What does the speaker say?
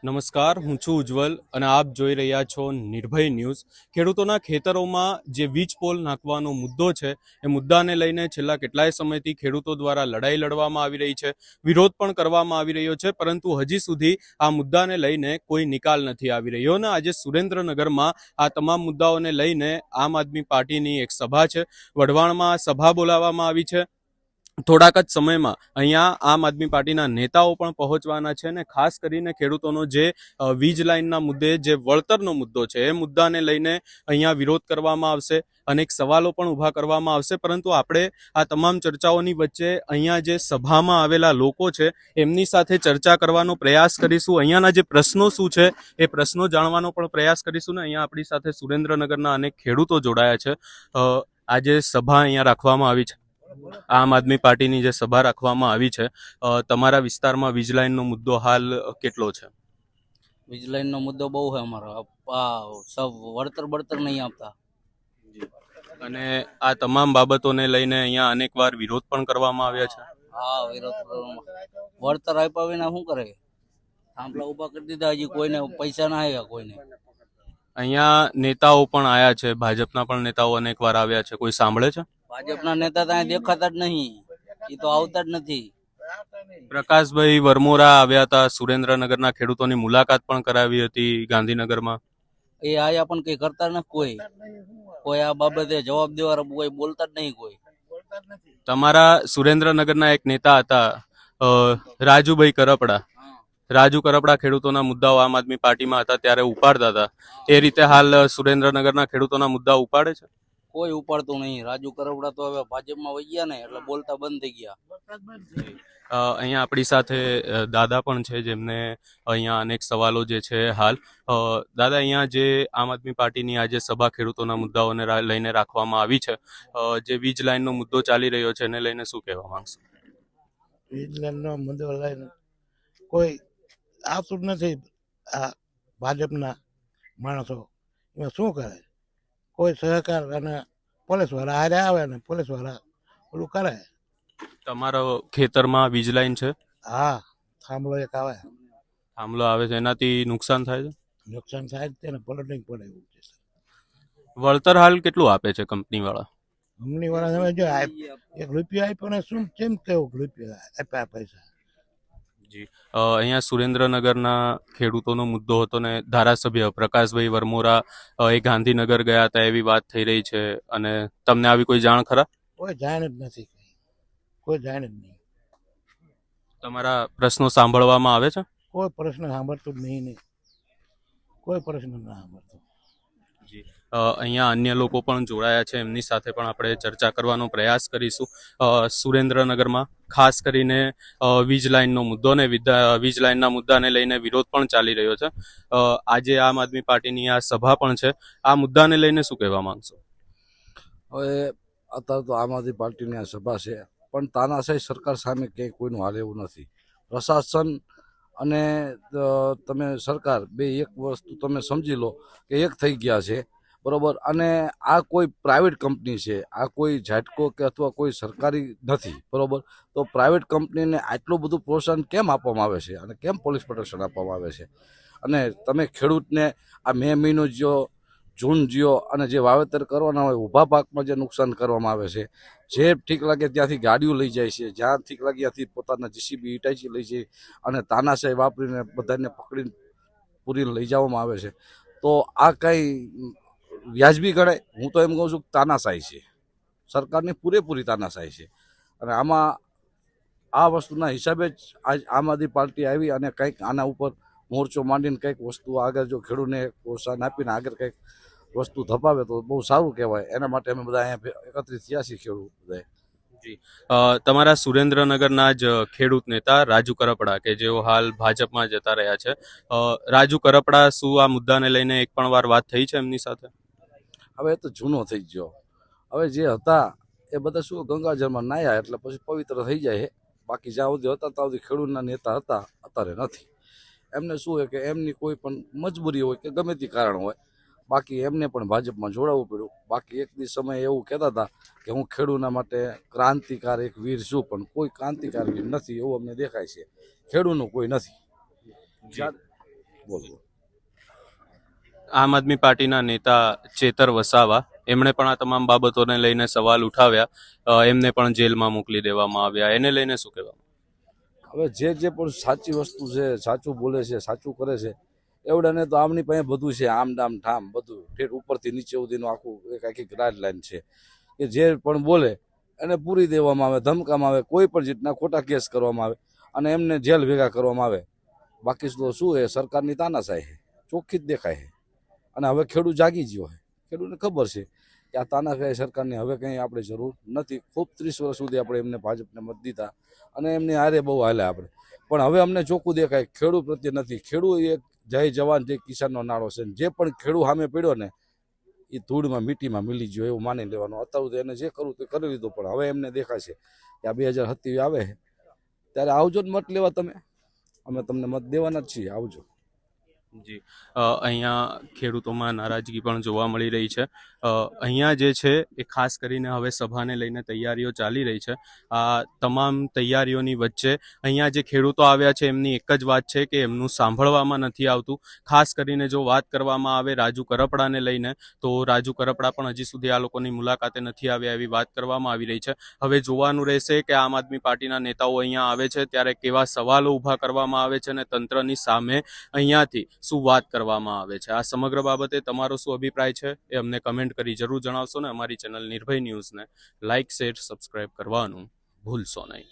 નમસ્કાર, હું છું ઉજ્જવલ અને આપ જોઈ રહ્યા છો નિર્ભય ન્યૂઝ. ખેડૂતોના ખેતરોમાં જે વીજ પોલ નાખવાનો મુદ્દો છે એ મુદ્દાને લઈને છેલ્લા કેટલાય સમયથી ખેડૂતો દ્વારા લડાઈ લડવામાં આવી રહી છે, વિરોધ પણ કરવામાં આવી રહ્યો છે, પરંતુ હજી સુધી આ મુદ્દાને લઈને કોઈ નિકાલ નથી આવી રહ્યો. અને આજે સુરેન્દ્રનગરમાં આ તમામ મુદ્દાઓને લઈને આમ આદમી પાર્ટીની એક સભા છે. વઢવાણમાં સભા બોલાવવામાં આવી છે. થોડાક જ સમયમાં અહીંયા આમ આદમી પાર્ટીના નેતાઓ પણ પહોંચવાના છે અને ખાસ કરીને ખેડૂતોનો જે વીજ લાઇનના મુદ્દે જે વળતરનો મુદ્દો છે એ મુદ્દાને લઈને અહીંયા વિરોધ કરવામાં આવશે. અનેક સવાલો પણ ઊભા કરવામાં આવશે, પરંતુ આપણે આ તમામ ચર્ચાઓની વચ્ચે અહીંયા જે સભામાં આવેલા લોકો છે એમની સાથે ચર્ચા કરવાનો પ્રયાસ કરીશું. અહીંયાના જે પ્રશ્નો શું છે એ પ્રશ્નો જાણવાનો પણ પ્રયાસ કરીશું. ને અહીંયા આપણી સાથે સુરેન્દ્રનગરના અનેક ખેડૂતો જોડાયા છે. આજે સભા અહીંયા રાખવામાં આવી છે, આમ આદમી પાર્ટીની જે સભા રાખવામાં આવી છે, તમારા વિસ્તારમાં વીજ લાઇનનો મુદ્દો હાલ કેટલો છે? વીજ લાઈન નો મુદ્દો બહુ છે અમારો. સબ વળતર નહીં આપતા. અને આ તમામ બાબતોને લઈને અહીંયા અનેકવાર વિરોધ પણ કરવામાં આવ્યા છે. હા, વિરોધ વળતર આપ્યા વિના શું કરે? થાંભલા ઉભા કરી દીધા, હજી કોઈને પૈસા ના આવ્યા કોઈને. અહીંયા નેતાઓ પણ આવ્યા છે, ભાજપના પણ નેતાઓ અનેકવાર આવ્યા છે, કોઈ સાંભળે છે? ભાજપના નેતા ત્યાં દેખાતા જ નહીં, એ તો આવતા જ નથી. પ્રકાશભાઈ વરમોરા આવ્યા હતા, સુરેન્દ્રનગરના ખેડૂતોની મુલાકાત પણ કરાવી હતી ગાંધીનગરમાં. એ આયા પણ કઈ કરતા નથી કોઈ. કોઈ આ બાબતે જવાબ દેવા કોઈ બોલતા જ નહીં કોઈ. તમારા સુરેન્દ્રનગરના એક નેતા હતા રાજુભાઈ કરપડા. રાજુ કરપડા ખેડૂતોના મુદ્દાઓ આમ આદમી પાર્ટીમાં હતા ત્યારે ઉપાડતા હતા. એ રીતે હાલ સુરેન્દ્રનગરના ખેડૂતોના મુદ્દા ઉપાડે છે? કોઈ ઉપાડતું નહીં. રાજુ કરપડા તો હવે ભાજપમાં વહી ગયા ને એટલે બોલતા બંધ થઈ ગયા. અહીંયા આપણી સાથે દાદા પણ છે, જેમને અહીંયા અનેક સવાલો જે છે હાલ. દાદા, અહીંયા જે આમ આદમી પાર્ટીની આજે સભા ખેડૂતોના મુદ્દાઓને લઈને રાખવામાં આવી છે, જે વીજ લાઇનનો મુદ્દો ચાલી રહ્યો છે એને લઈને શું કહેવા માંગશો? વીજ લાઇનનો મુદ્દો લઈને કોઈ આવતું જ નથી. આ ભાજપના માણસો એમાં શું કરે? કોઈ સહકાર અને પોલીસ વાળા હારે આવે ને પોલીસ વાળા ઓલું કરે. તમારો ખેતરમાં વીજ લાઇન છે? હા, થાંભલો એક આવે. થાંભલો આવે છે, એનાથી નુકસાન થાય છે? નુકસાન થાય તેને પલટિંગ પડે એવું છે. વળતર હાલ કેટલું આપે છે કંપની વાળા? કંપની વાળા તમે જો એક રૂપિયો આપ્યો ને શું કેમ કેવું રૂપિયો આપ્યા પૈસા? જી, અહીંયા સુરેન્દ્રનગરના ખેડૂતોનો મુદ્દો હતો ને ધારાસભ્ય પ્રકાશભાઈ વરમોરા એ ગાંધીનગર ગયા હતા એવી વાત થઈ રહી છે, અને તમને આવી કોઈ જાણ ખરા? કોઈ જાણ જ નથી, કોઈ જાણ જ નહીં. તમારા પ્રશ્નો સાંભળવામાં આવે છે? કોઈ પ્રશ્ન સાંભળતું જ નહીં, કોઈ પ્રશ્ન ના સાંભળતું. જી, અહીંયા અન્ય લોકો પણ જોડાયા છે, એમની સાથે પણ આપણે ચર્ચા કરવાનો પ્રયાસ કરીશું. સુરેન્દ્રનગરમાં ખાસ કરીને વીજ લાઇનનો મુદ્દો ને વીજ લાઇનના મુદ્દાને લઈને વિરોધ પણ ચાલી રહ્યો છે. આજે આમ આદમી પાર્ટીની આ સભા પણ છે. આ મુદ્દાને લઈને શું કહેવા માંગશો? હવે અત્યારે તો આમ આદમી પાર્ટીની આ સભા છે, પણ તાનાશાહી સરકાર સામે ક્યાંય કોઈનું હાલ એવું નથી. પ્રશાસન અને તમે સરકાર બે એક વસ્તુ તમે સમજી લો કે એક થઈ ગયા છે, બરોબર. અને આ કોઈ પ્રાઇવેટ કંપની છે, આ કોઈ ઝાટકો કે અથવા કોઈ સરકારી નથી, બરોબર. તો પ્રાઇવેટ કંપનીને આટલું બધું પ્રોત્સાહન કેમ આપવામાં આવે છે અને કેમ પોલીસ પ્રોટેક્શન આપવામાં આવે છે? અને તમે ખેડૂતને આ મે મહિનો જ્યો, જૂન જ્યો, અને જે વાવેતર કરવાના હોય ઊભા પાકમાં જે નુકસાન કરવામાં આવે છે, જે ઠીક લાગે ત્યાંથી ગાડીઓ લઈ જાય છે, જ્યાં ઠીક લાગે ત્યાંથી પોતાના જીસીબી ઇટાચી લઈ જાય અને તાનાશાહી વાપરીને બધાને પકડીને પૂરીને લઈ જવામાં આવે છે. તો આ કંઈ વ્યાજબી ગણાય? હું તો એમ કહું છું કે તાનાશાહી છે, સરકારની પૂરેપૂરી તાનાશાહી છે. અને આમાં આ વસ્તુના હિસાબે જ આજ આમ આદમી પાર્ટી આવી અને કંઈક આના ઉપર મોરચો માંડીને કંઈક વસ્તુ આગળ જો ખેડૂતને પ્રોત્સાહન આપીને આગળ કંઈક વસ્તુ ધપાવે તો બહુ સારું કહેવાય. એના માટે અમે બધા અહીંયા એકત્રિત થયા છીએ ખેડૂત બધા. જી, તમારા સુરેન્દ્રનગરના જ ખેડૂત નેતા રાજુ કરપડા, કે જેઓ હાલ ભાજપમાં જતા રહ્યા છે, રાજુ કરપડા, શું આ મુદ્દાને લઈને એક પણ વાર વાત થઈ છે એમની સાથે? હવે એ તો જૂનો થઈ ગયો. હવે જે હતા એ બધા શું ગંગાજળમાં નાયા એટલે પછી પવિત્ર થઈ જાય છે. બાકી જ્યાં સુધી હતા ત્યાં સુધી ખેડૂતના નેતા હતા, અત્યારે નથી. એમને શું હોય કે એમની કોઈ પણ મજબૂરી હોય કે ગમે તે કારણ હોય, બાકી એમને પણ ભાજપમાં જોડાવવું પડ્યું. બાકી એક દિવસ સમય એવું કહેતા હતા કે હું ખેડૂતના માટે ક્રાંતિકાર એક વીર છું, પણ કોઈ ક્રાંતિકાર વીર નથી એવું અમને દેખાય છે. ખેડૂતનું કોઈ નથી. બોલો. આમ આદમી પાર્ટીના નેતા ચેતર વસાવા એમણે પણ આ તમામ બાબતોને લઈને સવાલ ઉઠાવ્યા. એમને પણ જેલમાં મોકલી દેવામાં આવ્યા. એને લઈને શું કહેવા? હવે જે પણ સાચી વસ્તુ છે, સાચું બોલે છે, સાચું કરે છે, એવડાને તો આમની પાસે બધું છે, આમ ડામ ઠામ બધું ઠેર ઉપરથી નીચે સુધીનું આખું એક આખી ગાઈડલાઈન છે કે જે પણ બોલે એને પૂરી દેવામાં આવે, ધમકામાં આવે, કોઈ પણ રીતના ખોટા કેસ કરવામાં આવે અને એમને જેલ ભેગા કરવામાં આવે. બાકી તો શું છે, સરકારની તાનાશાહી છે, ચોખ્ખી જ દેખાય છે. અને હવે ખેડૂત જાગી ગયો છે. ખેડૂતને ખબર છે કે આ તાનાશાહી સરકારની હવે કંઈ આપણે જરૂર નથી. ખૂબ 30 વર્ષ સુધી આપણે એમને ભાજપને મત દીધા અને એમની હારે બહુ હાલ્યા આપણે, પણ હવે અમને ચોખ્ખું દેખાય ખેડૂત પ્રત્યે નથી. ખેડૂત એક જય જવાન જય કિસાનનો નારો છે. જે પણ ખેડૂત સામે પડ્યો ને એ ધૂળમાં મીટીમાં મિલી ગયો એવું માની લેવાનું. અત્યારે તો એને જે કરવું તે કરી લીધું, પણ હવે એમને દેખાશે કે આ 2027 આવે છે ત્યારે આવજો ને મત લેવા તમે. અમે તમને મત દેવાના જ છીએ, આવજો. જી, અહીંયા ખેડૂતોમાં નારાજગી પણ જોવા મળી રહી છે. અહીંયા જે છે એ ખાસ કરીને હવે સભાને લઈને તૈયારીઓ ચાલી રહી છે. આ તમામ તૈયારીઓની વચ્ચે અહીંયા જે ખેડૂતો આવ્યા છે એમની એક જ વાત છે કે એમનું સાંભળવામાં નથી આવતું. ખાસ કરીને જો વાત કરવામાં આવે રાજુ કરપડાને લઈને, તો રાજુ કરપડા પણ હજી સુધી આ લોકોની મુલાકાતે નથી આવ્યા એવી વાત કરવામાં આવી રહી છે. હવે જોવાનું રહેશે કે આમ આદમી પાર્ટીના નેતાઓ અહીંયા આવે છે ત્યારે કેવા સવાલો ઊભા કરવામાં આવે છે અને તંત્રની સામે અહીંયાથી શું વાત કરવામાં આવે છે. આ સમગ્ર બાબતે તમારો શું અભિપ્રાય છે એ અમને કમેન્ટ કરી જરૂર જણાવશો ને અમારી ચેનલ નિર્ભય ન્યૂઝને લાઇક, શેર, સબસ્ક્રાઇબ કરવાનું ભૂલશો નહીં.